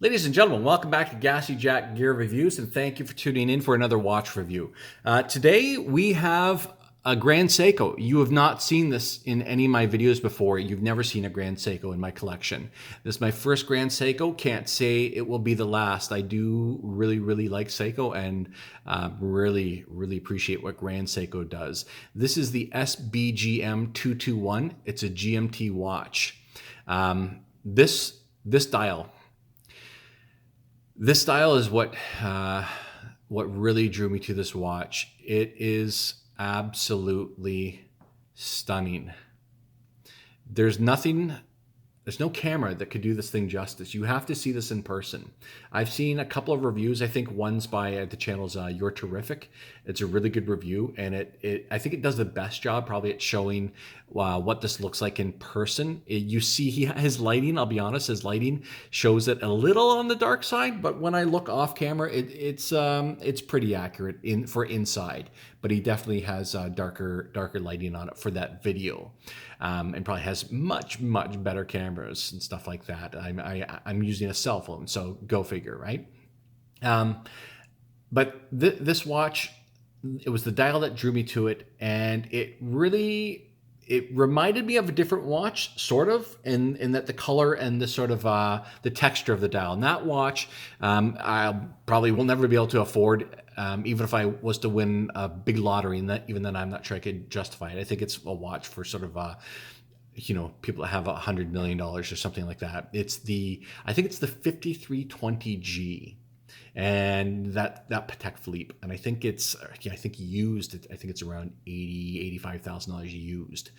Ladies and gentlemen, welcome back to Gassy Jack Gear Reviews, and thank you for tuning in for another watch review. Today we have a Grand Seiko. You have not seen this in any of my videos before. You've never seen a Grand Seiko in my collection. This is my first Grand Seiko. Can't say it will be the last. I do really like Seiko and really appreciate what Grand Seiko does. This is the SBGM221. It's a GMT watch. This dial. This style is what really drew me to this watch. It is absolutely stunning. There's no camera that could do this thing justice. You have to see this in person. I've seen a couple of reviews. I think one's by the channel's You're Terrific. It's a really good review, and I think it does the best job probably at showing what this looks like in person. You see his lighting, I'll be honest, his lighting shows it a little on the dark side, but when I look off camera, it's pretty accurate for inside. But he definitely has darker lighting on it for that video, and probably has much better cameras and stuff like that. I'm using a cell phone, so go figure, right? But this watch, it was the dial that drew me to it, and it reminded me of a different watch, sort of, in that the color and the sort of the texture of the dial. And that watch, I probably will never be able to afford, even if I was to win a big lottery. And even then, I'm not sure I could justify it. I think it's a watch for sort of people that have $100 million or something like that. I think it's the 5320G. And that Patek Philippe, and I think used. I think it's around $85,000 used,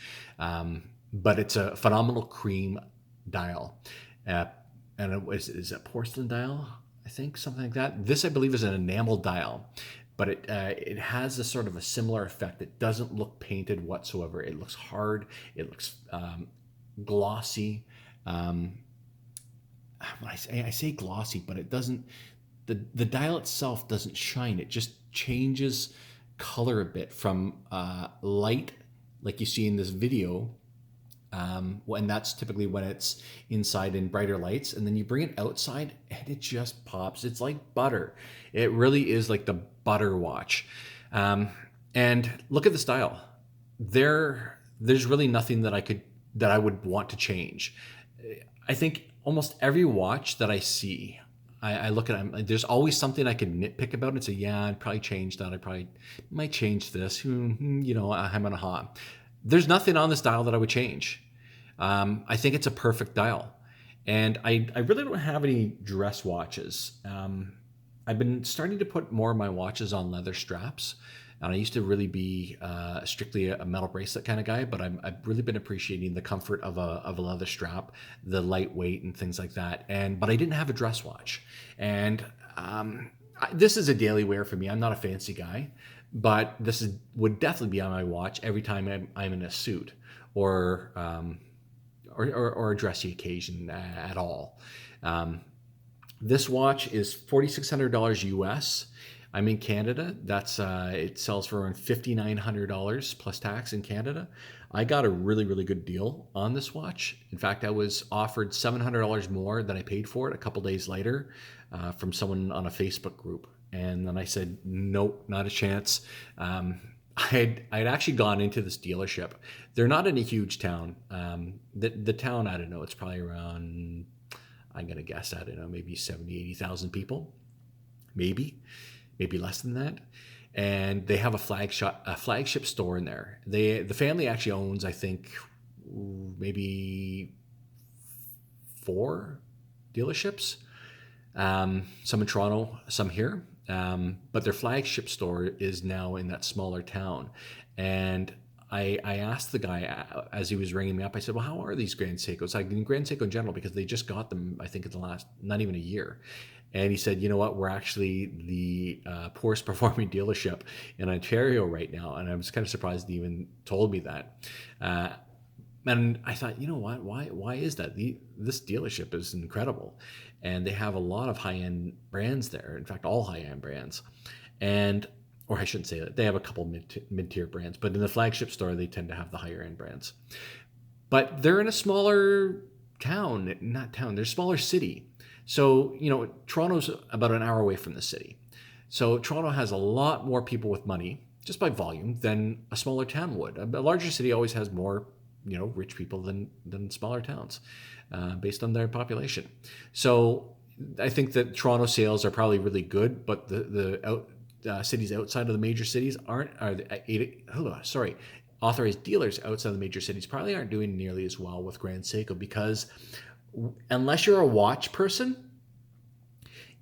but it's a phenomenal cream dial, and is a porcelain dial, I think, something like that. This, I believe, is an enamel dial, but it has a sort of a similar effect. It doesn't look painted whatsoever. It looks hard. It looks glossy. I say glossy, but it doesn't. The dial itself doesn't shine. It just changes color a bit from light, like you see in this video, and that's typically when it's inside in brighter lights, and then you bring it outside and it just pops. It's like butter. It really is like the butter watch. And look at the style. There's really nothing that I would want to change. I think almost every watch that I see, I look at them, there's always something I could nitpick about and say, yeah, I'd probably change that. I probably might change this. I'm on a hot. There's nothing on this dial that I would change. I think it's a perfect dial. And I really don't have any dress watches. I've been starting to put more of my watches on leather straps. And I used to really be strictly a metal bracelet kind of guy, but I've really been appreciating the comfort of a leather strap, the lightweight and things like that. But I didn't have a dress watch. And this is a daily wear for me. I'm not a fancy guy, but would definitely be on my watch every time I'm in a suit or a dressy occasion at all. This watch is $4,600 US. I'm in Canada. It sells for around $5,900 plus tax in Canada. I got a really good deal on this watch. In fact, I was offered $700 more than I paid for it a couple days later from someone on a Facebook group. And then I said, nope, not a chance. I'd actually gone into this dealership. They're not in a huge town. The town, I don't know, it's probably around, I'm going to guess, I don't know, maybe 70, 80,000 people, maybe less than that. And they have a flagship store in there. The family actually owns, I think, maybe 4 dealerships. Some in Toronto, some here. But their flagship store is now in that smaller town. And I asked the guy as he was ringing me up, I said, well, how are these Grand Seikos? Like Grand Seiko in general, because they just got them, I think, in the last, not even a year. And he said, you know what, we're actually the poorest performing dealership in Ontario right now. And I was kind of surprised he even told me that. And I thought, you know what, why is that? This dealership is incredible. And they have a lot of high-end brands there. In fact, all high-end brands. Or I shouldn't say that. They have a couple mid-tier brands. But in the flagship store, they tend to have the higher-end brands. But they're in a smaller town. Not town, they're a smaller city. So, Toronto's about an hour away from the city. So Toronto has a lot more people with money, just by volume, than a smaller town would. A larger city always has more, rich people than smaller towns, based on their population. So I think that Toronto sales are probably really good, but cities outside of the major cities authorized dealers outside of the major cities probably aren't doing nearly as well with Grand Seiko, because unless you're a watch person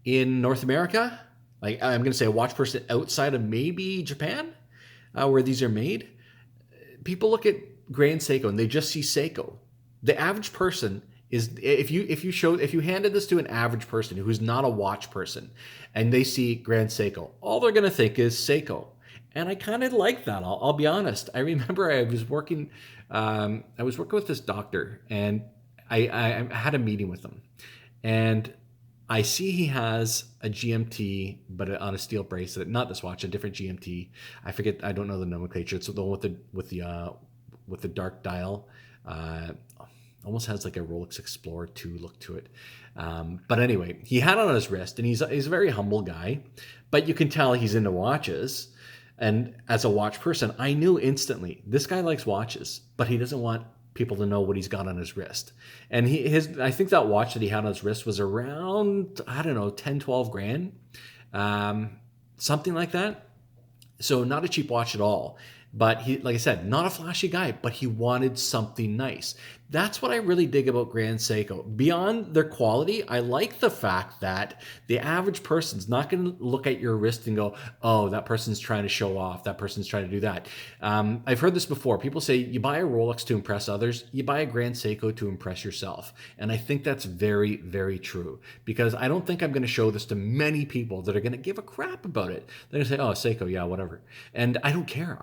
in North America, like I'm going to say a watch person outside of maybe Japan, where these are made, people look at Grand Seiko and they just see Seiko. The average person is, if you handed this to an average person who's not a watch person and they see Grand Seiko, all they're going to think is Seiko. And I kind of like that. I'll be honest. I remember I was working with this doctor, and I had a meeting with him, and I see he has a GMT, but on a steel bracelet. Not this watch, a different GMT. I forget. I don't know the nomenclature. It's the one with the dark dial. Almost has like a Rolex Explorer 2 look to it. But anyway, he had it on his wrist, and he's a very humble guy, but you can tell he's into watches. And as a watch person, I knew instantly this guy likes watches, but he doesn't want people to know what he's got on his wrist. And I think that watch that he had on his wrist was around, I don't know, 10, 12 grand, something like that. So not a cheap watch at all. But he, like I said, not a flashy guy, but he wanted something nice. That's what I really dig about Grand Seiko. Beyond their quality, I like the fact that the average person's not going to look at your wrist and go, oh, that person's trying to show off. That person's trying to do that. I've heard this before. People say you buy a Rolex to impress others. You buy a Grand Seiko to impress yourself. And I think that's very, very true, because I don't think I'm going to show this to many people that are going to give a crap about it. They're going to say, oh, Seiko, yeah, whatever. And I don't care.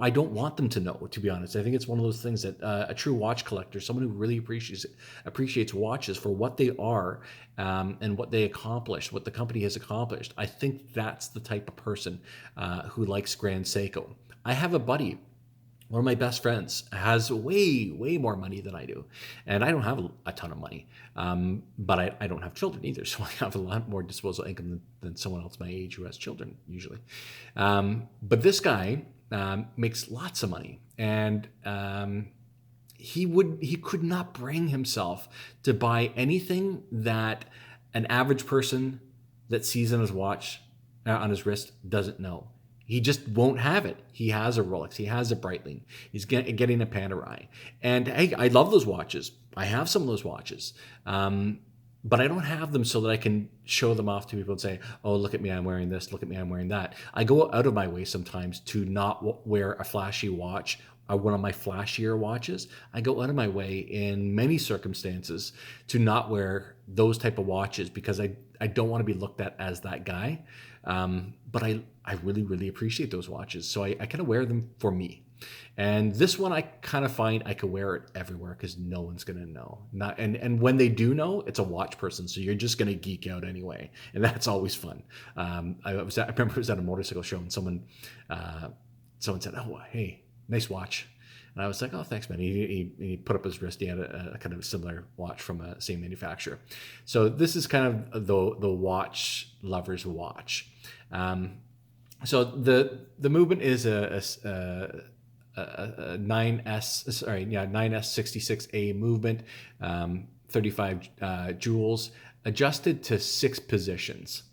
I don't want them to know, to be honest. I think it's one of those things that a true watch collector, someone who really appreciates watches for what they are, and what they accomplished, what the company has accomplished. I think that's the type of person who likes Grand Seiko. I have a buddy, one of my best friends, has way, way more money than I do. And I don't have a ton of money, but I don't have children either. So I have a lot more disposable income than someone else my age who has children usually. But this guy makes lots of money, and he could not bring himself to buy anything that an average person that sees on his watch, on his wrist, doesn't know. He just won't have it. He has a Rolex. He has a Breitling. He's getting a Panerai. And hey, I love those watches. I have some of those watches. But I don't have them so that I can show them off to people and say, oh, look at me, I'm wearing this. Look at me, I'm wearing that. I go out of my way sometimes to not wear a flashy watch, or one of my flashier watches. I go out of my way in many circumstances to not wear those type of watches, because I don't want to be looked at as that guy. But I really, really appreciate those watches. So I kind of wear them for me. And this one, I kind of find I could wear it everywhere because no one's going to know. And when they do know, it's a watch person. So you're just going to geek out anyway. And that's always fun. I remember I was at a motorcycle show, and someone said, oh, hey, nice watch. And I was like, oh, thanks, man. He put up his wrist. He had a kind of a similar watch from the same manufacturer. So this is kind of the watch lover's watch. So the movement is a 9S66A movement, 35 jewels, adjusted to 6 positions.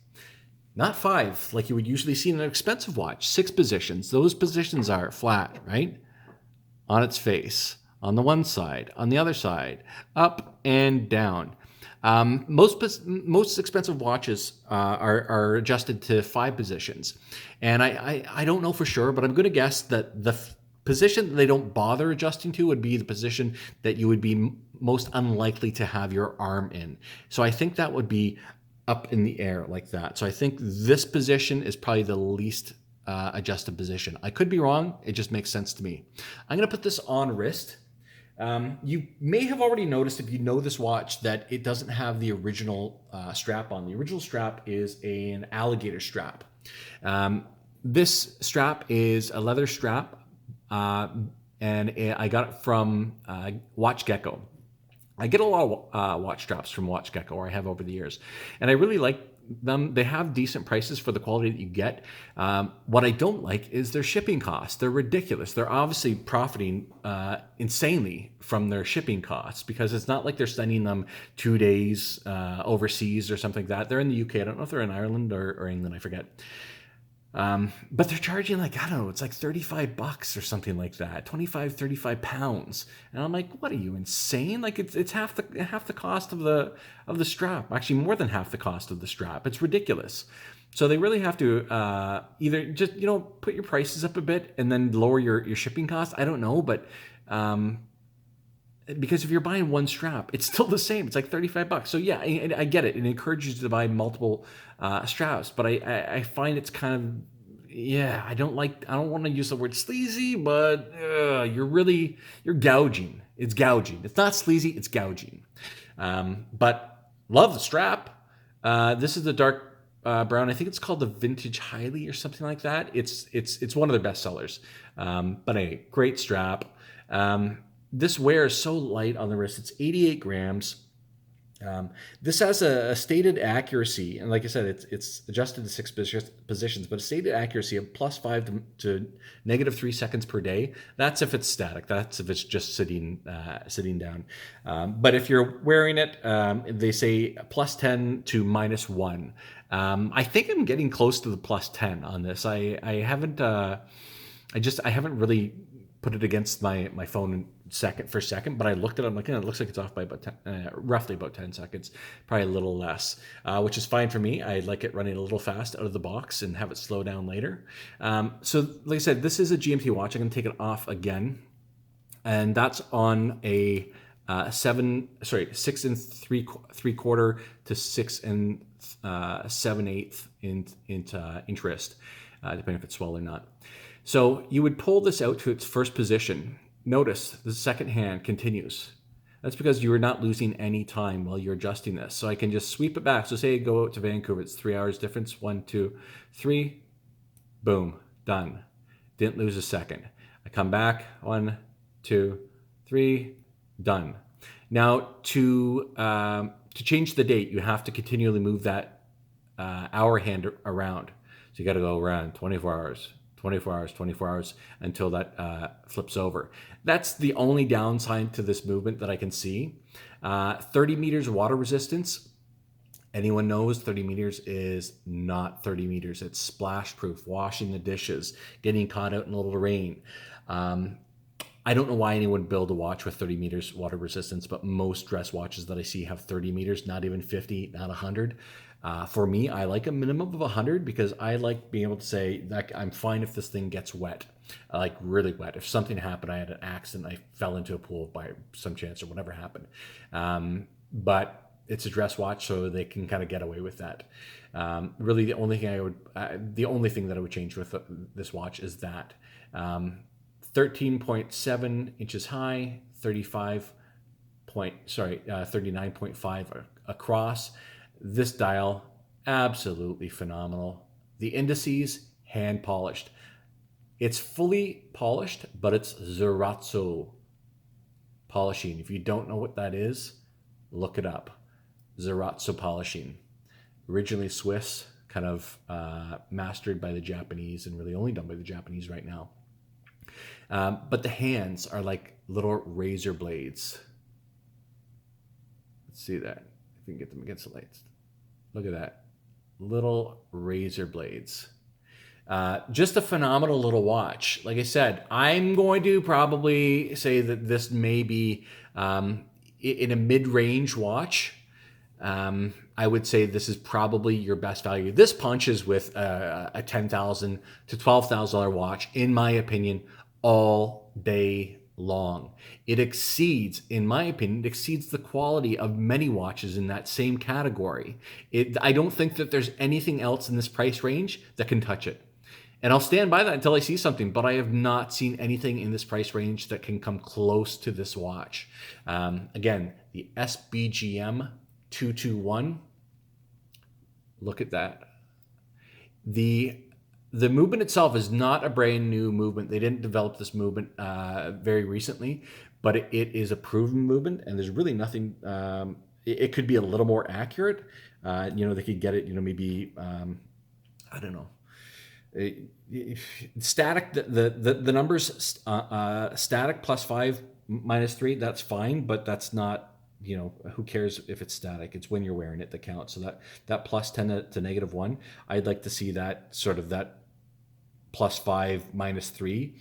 Not 5, like you would usually see in an expensive watch. 6 positions. Those positions are flat, right? On its face, on the one side, on the other side, up and down. Most expensive watches are adjusted to 5 positions. And I don't know for sure, but I'm going to guess that the position that they don't bother adjusting to would be the position that you would be most unlikely to have your arm in. So I think that would be up in the air like that. So I think this position is probably the least adjusted position. I could be wrong. It just makes sense to me. I'm going to put this on wrist. You may have already noticed, if you know this watch, that it doesn't have the original strap on. The original strap is an alligator strap. This strap is a leather strap, and I got it from Watch Gecko. I get a lot of watch straps from WatchGecko, or I have over the years, and I really like them. They have decent prices for the quality that you get. What I don't like is their shipping costs. They're ridiculous. They're obviously profiting insanely from their shipping costs, because it's not like they're sending them 2 days overseas or something like that. They're in the UK. I don't know if they're in Ireland or England. I forget. But they're charging like, I don't know, it's like $35 or something like that, 25, 35 pounds. And I'm like, what are you, insane? Like it's half the cost of the strap, actually more than half the cost of the strap. It's ridiculous. So they really have to either just, put your prices up a bit and then lower your shipping costs. I don't know, but because if you're buying one strap, it's still the same. It's like $35. So yeah, I get it. It encourages you to buy multiple straps, but I find it's kind of, yeah, I don't want to use the word sleazy, but you're gouging. It's gouging. It's not sleazy, it's gouging. But love the strap. This is the dark brown. I think it's called the Vintage Highly or something like that. It's one of their best sellers. But a great strap. This wear is so light on the wrist. It's 88 grams. This has a stated accuracy, and like I said, it's adjusted to 6 positions, but a stated accuracy of +5 to -3 seconds per day. That's if it's static. That's if it's just sitting down. But if you're wearing it, they say +10 to -1. I think I'm getting close to the +10 on this. I haven't really put it against my phone second, but I looked at it, I'm like, it looks like it's off by about 10, roughly about 10 seconds, probably a little less, which is fine for me. I like it running a little fast out of the box and have it slow down later. So like I said, this is a GMT watch. I'm going to take it off again, and that's on a 6 and 3/4 to 6 and 7/8 inch wrist, depending if it's swell or not. So you would pull this out to its first position. Notice the second hand continues. That's because you are not losing any time while you're adjusting this. So I can just sweep it back. So say I go out to Vancouver, it's 3 hours difference. 1, 2, 3, boom, done. Didn't lose a second. I come back, 1, 2, 3, done. Now to change the date, you have to continually move that hour hand around. So you got to go around 24 hours. 24 hours, 24 hours until that flips over. That's the only downside to this movement that I can see. 30 meters water resistance. Anyone knows 30 meters is not 30 meters. It's splash proof, washing the dishes, getting caught out in a little rain. I don't know why anyone would build a watch with 30 meters water resistance, but most dress watches that I see have 30 meters, not even 50, not 100. For me, I like a minimum of 100 because I like being able to say that I'm fine if this thing gets wet, like really wet. If something happened, I had an accident, I fell into a pool by some chance or whatever happened. But it's a dress watch, so they can kind of get away with that. Really, the only thing that I would change with this watch is that 13.7 inches high, 39.5 across. This dial, absolutely phenomenal. The indices, hand polished. It's fully polished, but it's Zerazzo polishing. If you don't know what that is, look it up. Zerazzo polishing. Originally Swiss, kind of mastered by the Japanese, and really only done by the Japanese right now. But the hands are like little razor blades. Let's see that. If we can get them against the lights. Look at that. Little razor blades. Just a phenomenal little watch. Like I said, I'm going to probably say that this may be in a mid-range watch. I would say this is probably your best value. This punches with a $10,000 to $12,000 watch, in my opinion, all day long. It exceeds, in my opinion, the quality of many watches in that same category. I don't think that there's anything else in this price range that can touch it. And I'll stand by that until I see something, but I have not seen anything in this price range that can come close to this watch. Again, the SBGM221. Look at that. The movement itself is not a brand new movement. They didn't develop this movement very recently, but it is a proven movement, and there's really nothing. It could be a little more accurate. They could get it. Maybe I don't know. Static. The numbers static +5 -3. That's fine, but that's not. Who cares if it's static? It's when you're wearing it that counts. So that +10 to -1, I'd like to see that sort of that +5 -3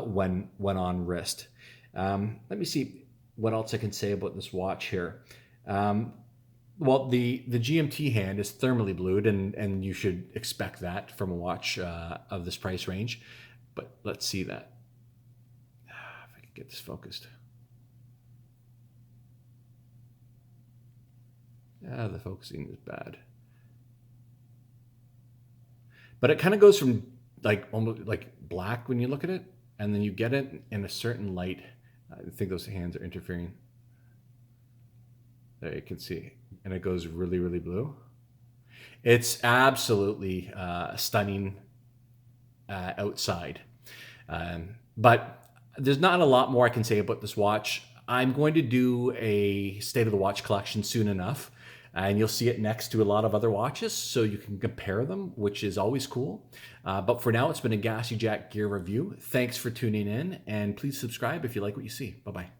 when on wrist. Let me see what else I can say about this watch here. Well, the GMT hand is thermally blued, and you should expect that from a watch of this price range. But let's see that. If I can get this focused. The focusing is bad. But it kind of goes from almost like black when you look at it, and then you get it in a certain light. I think those hands are interfering. There you can see, and it goes really, really blue. It's absolutely stunning outside. But there's not a lot more I can say about this watch. I'm going to do a state of the watch collection soon enough, and you'll see it next to a lot of other watches, so you can compare them, which is always cool. But for now, it's been a Gassy Jack gear review. Thanks for tuning in, and please subscribe if you like what you see. Bye-bye.